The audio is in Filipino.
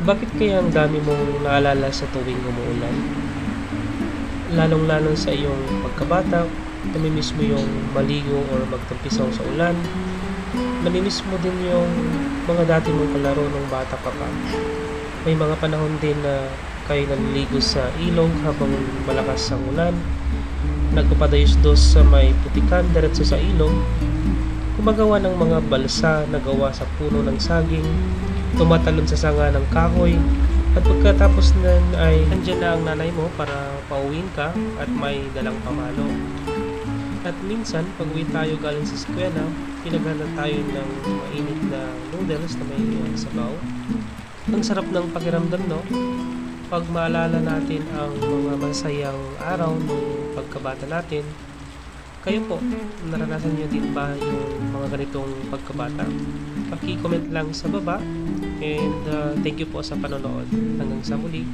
Bakit kaya ang dami mong naalala sa tuwing umuulan? Lalong-lalo sa iyong pagkabata, namimiss mo yung maligo or magtampisaw sa ulan. Namimiss mo din yung mga dati mong kalaro nung bata ka pa. May mga panahon din na kayo naliligo sa ilog habang malakas ang ulan. Nagpapadayos-dos sa may putikan diretso sa ilog. Gumagawa ng mga balsa na gawa sa puno ng saging, tumatalon sa sanga ng kahoy, at pagkatapos nun ay andyan na ang nanay mo para pauwiin ka at may dalang pamalo. At minsan, pag uwi tayo galing sa eskwela, pinaghanan tayo ng mainit na noodles na may sabaw. Ang sarap ng pakiramdam, no? Pag maalala natin ang mga masayang araw ng pagkabata natin, kayo po, naranasan niyo din ba yung mga ganitong pagkabata? Paki-comment lang sa baba and thank you po sa panonood. Hanggang sa muli.